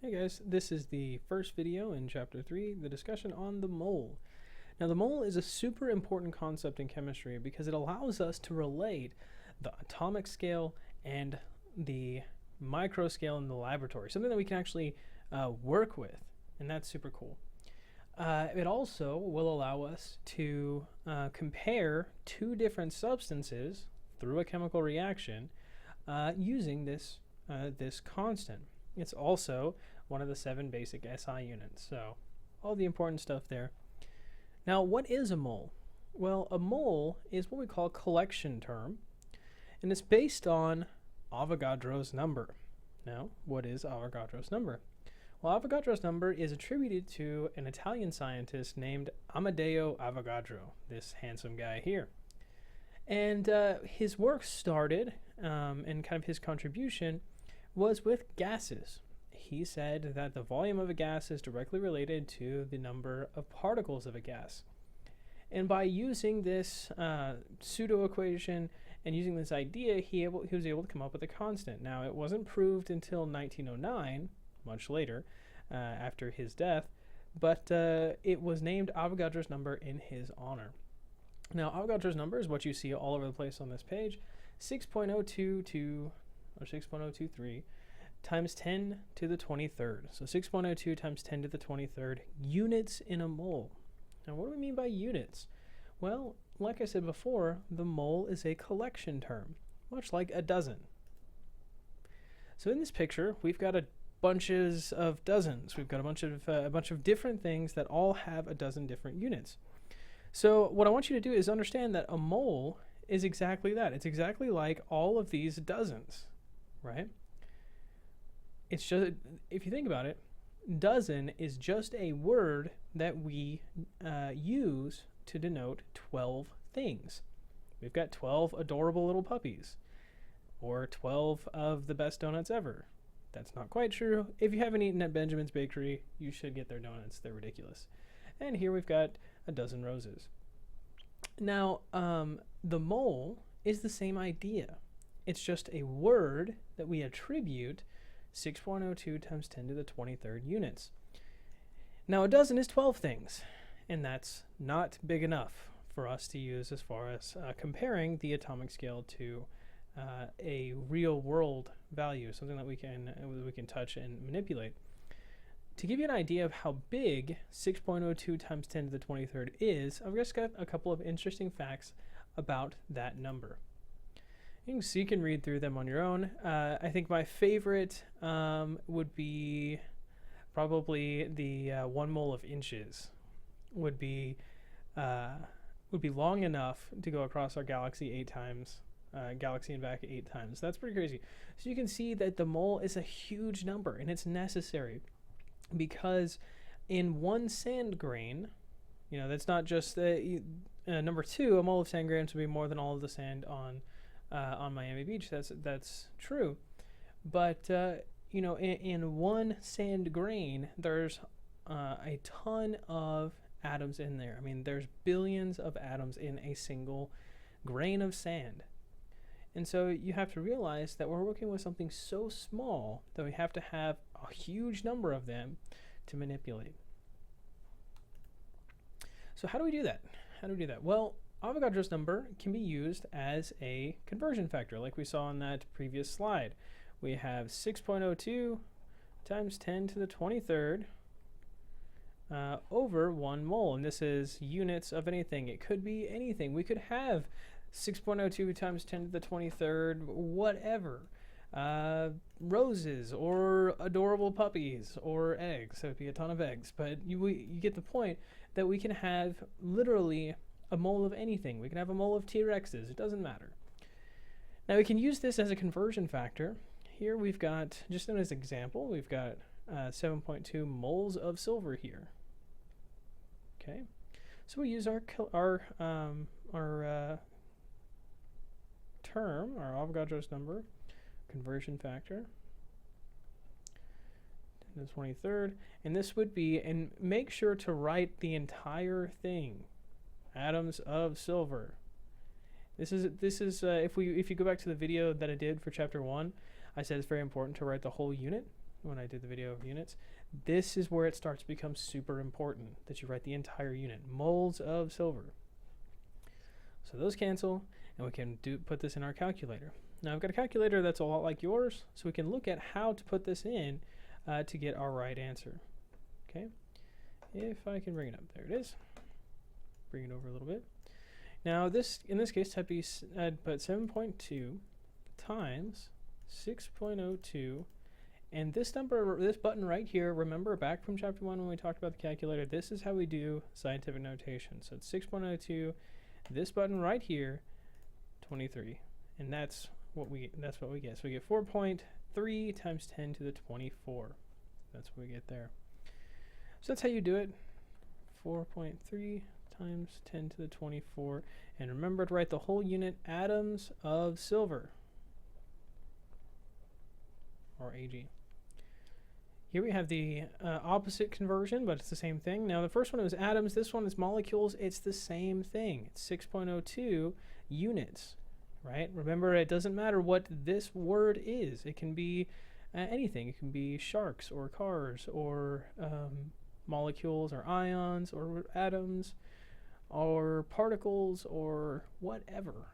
Hey guys, this is the first video in chapter 3, the discussion on the mole. Now the mole is a super important concept in chemistry because it allows us to relate the atomic scale and the micro scale in the laboratory, something that we can actually work with, and that's super cool. It also will allow us to compare two different substances through a chemical reaction using this constant. It's also one of the 7 basic SI units, so all the important stuff there. Now, what is a mole? Well, a mole is what we call a collection term, and it's based on Avogadro's number. Now, what is Avogadro's number? Well, Avogadro's number is attributed to an Italian scientist named Amedeo Avogadro, this handsome guy here. And his work started, and kind of his contribution was with gases. He said that the volume of a gas is directly related to the number of particles of a gas. And by using this pseudo equation and using this idea, he was able to come up with a constant. Now, it wasn't proved until 1909, much later, after his death, but it was named Avogadro's number in his honor. Now, Avogadro's number is what you see all over the place on this page, 6.022 or 6.023 times 10 to the 23rd. So 6.02 times 10 to the 23rd units in a mole. Now, what do we mean by units? Well, like I said before, the mole is a collection term, much like a dozen. So in this picture, we've got bunches of dozens. We've got a bunch of different things that all have a dozen different units. So what I want you to do is understand that a mole is exactly that. It's exactly like all of these dozens, right? It's just, if you think about it, dozen is just a word that we use to denote 12 things. We've got 12 adorable little puppies, or 12 of the best donuts ever. That's not quite true. If you haven't eaten at Benjamin's Bakery, you should get their donuts. They're ridiculous. And here we've got a dozen roses. Now, the mole is the same idea. It's just a word that we attribute 6.02 times 10 to the 23rd units. Now, a dozen is 12 things, and that's not big enough for us to use as far as comparing the atomic scale to a real world value, something that we can touch and manipulate. To give you an idea of how big 6.02 times 10 to the 23rd is, I've just got a couple of interesting facts about that number. So you can read through them on your own. I think my favorite would be probably the 1 mole of inches would be long enough to go across our galaxy 8 times, galaxy and back 8 times. That's pretty crazy. So you can see that the mole is a huge number, and it's necessary because in 1 sand grain, that's not just number 2. A mole of sand grains would be more than all of the sand on Miami Beach. That's true, but in 1 sand grain, there's a ton of atoms in there. I mean, there's billions of atoms in a single grain of sand. And so you have to realize that we're working with something so small that we have to have a huge number of them to manipulate. So how do we do that? Well, Avogadro's number can be used as a conversion factor, like we saw on that previous slide. We have 6.02 times 10 to the 23rd over 1 mole, and this is units of anything. It could be anything. We could have 6.02 times 10 to the 23rd, whatever. Roses, or adorable puppies, or eggs. So it'd be a ton of eggs, but you get the point that we can have literally a mole of anything. We can have a mole of T-Rexes. It doesn't matter. Now we can use this as a conversion factor. Here we've got, just as an example, we've got 7.2 moles of silver here. Okay, so we use our term, our Avogadro's number, conversion factor, 10 to the 23rd, and this would be, and make sure to write the entire thing, atoms of silver. This is if you go back to the video that I did for chapter 1, I said it's very important to write the whole unit. when I did the video of units. This is where it starts to become super important that you write the entire unit, moles of silver. So those cancel, and we can put this in our calculator. Now I've got a calculator that's a lot like yours, so we can look at how to put this in to get our right answer. Okay, if I can bring it up, there it is. Bring it over a little bit. Now in this case, I'd put 7.2 times 6.02, and this number, this button right here, remember back from chapter 1 when we talked about the calculator, this is how we do scientific notation. So it's 6.02, this button right here, 23, and that's what we get. So we get 4.3 times 10 to the 24. That's what we get there. So that's how you do it. 4.3 times 10 to the 24, and remember to write the whole unit, atoms of silver, or Ag. Here we have the opposite conversion, but it's the same thing. Now the first one was atoms, this one is molecules. It's the same thing. It's 6.02 units, right? Remember, it doesn't matter what this word is. It can be anything. It can be sharks or cars or molecules or ions or atoms or particles or whatever.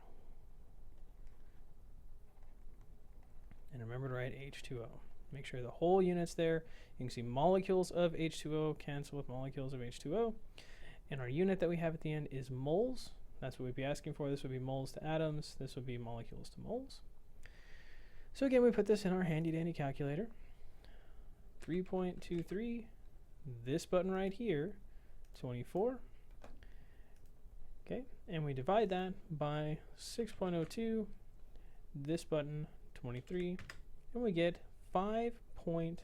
And remember to write H2O. Make sure the whole unit's there. You can see molecules of H2O cancel with molecules of H2O. And our unit that we have at the end is moles. That's what we'd be asking for. This would be moles to atoms. This would be molecules to moles. So again, we put this in our handy dandy calculator. 3.23, this button right here, 24. Okay, and we divide that by 6.02, this button, 23, and we get 5.37.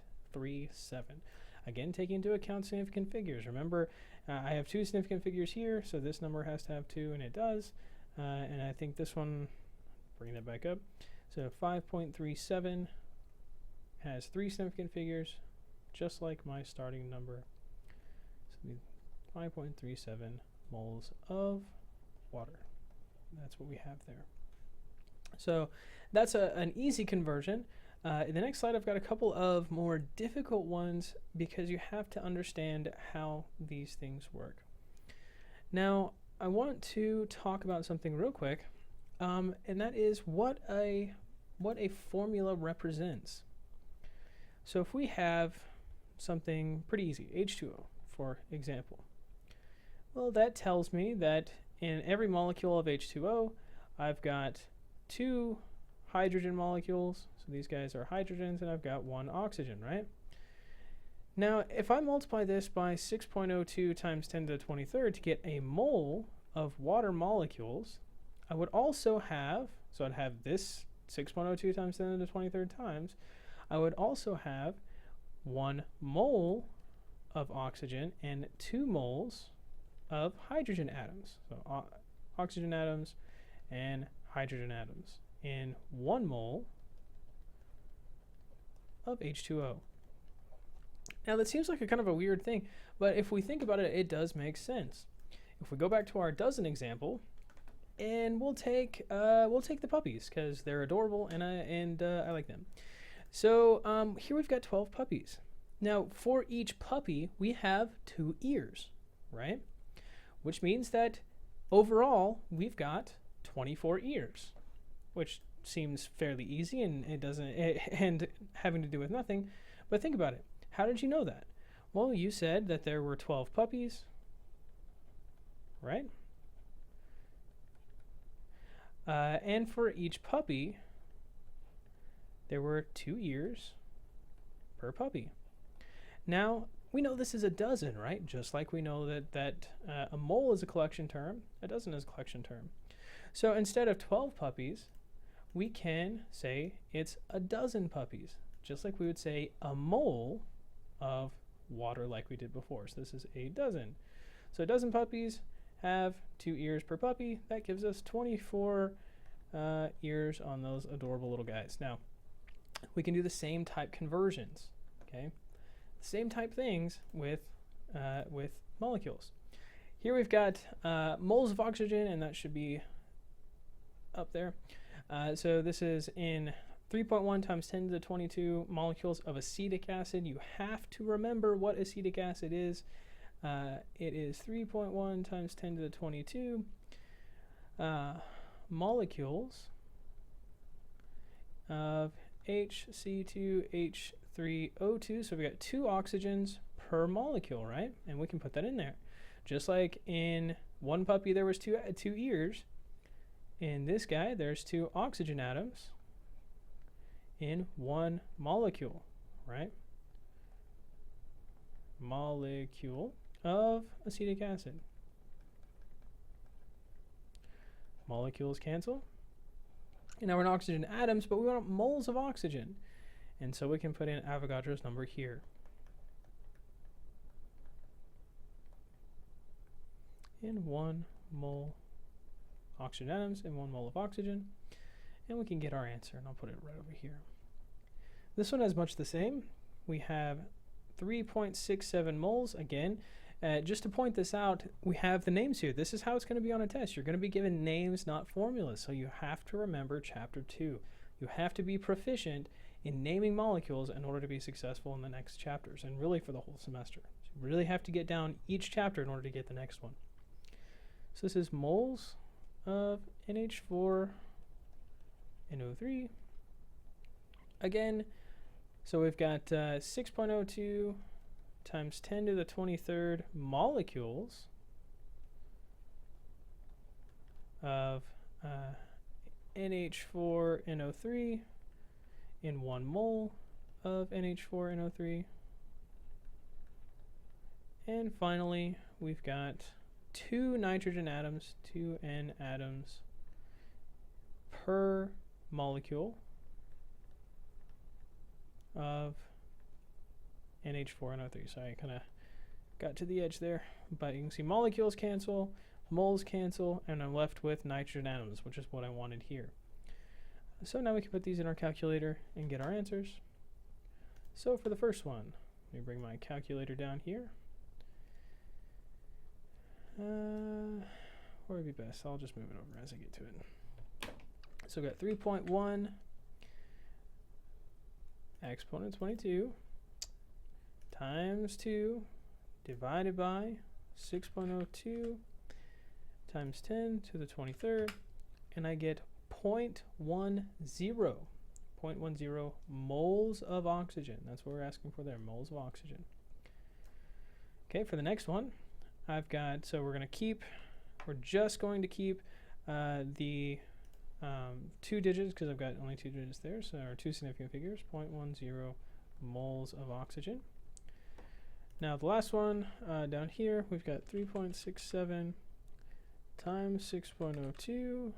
Again, taking into account significant figures. Remember, I have two significant figures here, so this number has to have two, and it does. And I think this one, bring that back up. So 5.37 has three significant figures, just like my starting number. So 5.37 moles of water. That's what we have there. So that's an easy conversion. In the next slide, I've got a couple of more difficult ones because you have to understand how these things work. Now, I want to talk about something real quick, and that is what a formula represents. So if we have something pretty easy, H2O, for example, well, that tells me that in every molecule of H2O, I've got two hydrogen molecules. So these guys are hydrogens, and I've got one oxygen, right? Now, if I multiply this by 6.02 times 10 to the 23rd to get a mole of water molecules, I would also have, so I'd have this 6.02 times 10 to the 23rd times, I would also have 1 mole of oxygen and 2 moles of hydrogen atoms. So oxygen atoms and hydrogen atoms in 1 mole of H2O. Now that seems like a kind of a weird thing, but if we think about it, it does make sense. If we go back to our dozen example, and we'll take the puppies because they're adorable and I like them. So here we've got 12 puppies. Now for each puppy we have 2 ears, right? Which means that overall we've got 24 ears, which seems fairly easy and and having to do with nothing. But think about it. How did you know that? Well, you said that there were 12 puppies, right? And for each puppy, there were 2 ears per puppy. Now, we know this is a dozen, right? Just like we know that a mole is a collection term, a dozen is a collection term. So instead of 12 puppies, we can say it's a dozen puppies, just like we would say a mole of water like we did before. So this is a dozen. So a dozen puppies have 2 ears per puppy. That gives us 24 ears on those adorable little guys. Now, we can do the same type conversions, okay? Same type things with molecules. Here we've got moles of oxygen, and that should be up there. So this is in 3.1 times 10 to the 22 molecules of acetic acid. You have to remember what acetic acid is. It is 3.1 times 10 to the 22 molecules of HC2H3O2. So we got 2 oxygens per molecule, right? And we can put that in there. Just like in one puppy there was two ears, in this guy there's 2 oxygen atoms in one molecule, right? Molecule of acetic acid. Molecules cancel. And now we're in oxygen atoms, but we want moles of oxygen. And so we can put in Avogadro's number here. In 1 mole oxygen atoms and 1 mole of oxygen. And we can get our answer, and I'll put it right over here. This one has much the same. We have 3.67 moles. Again, just to point this out, we have the names here. This is how it's going to be on a test. You're going to be given names, not formulas. So you have to remember chapter 2. You have to be proficient in naming molecules in order to be successful in the next chapters, and really for the whole semester. So you really have to get down each chapter in order to get the next one. So this is moles of NH4NO3. Again, so we've got 6.02 times 10 to the 23rd molecules of NH4NO3 in 1 mole of NH4NO3. And finally, we've got 2 nitrogen atoms, 2 N atoms per molecule of NH4NO3. So I kind of got to the edge there, but you can see molecules cancel, moles cancel, and I'm left with nitrogen atoms, which is what I wanted here. So now we can put these in our calculator and get our answers. So for the first one, let me bring my calculator down here. Where would be best? I'll just move it over as I get to it. So we got 3.1 exponent 22 times 2 divided by 6.02 times 10 to the 23rd, and I get 0.10 moles of oxygen. That's what we're asking for there, moles of oxygen. Okay, for the next one, I've got, so we're just going to keep the 2 digits, because I've got only 2 digits there, so our 2 significant figures, 0.10 moles of oxygen. Now the last one down here, we've got 3.67 times 6.02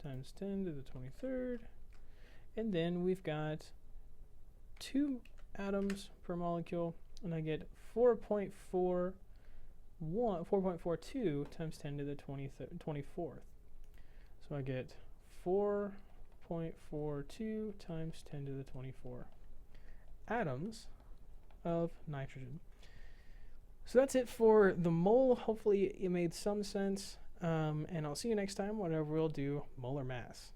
times 10 to the 23rd, and then we've got 2 atoms per molecule, and I get 4.42 times 10 to the 24th. So I get 4.42 times 10 to the 24 atoms of nitrogen. So that's it for the mole. Hopefully it made some sense, and I'll see you next time whenever we'll do molar mass.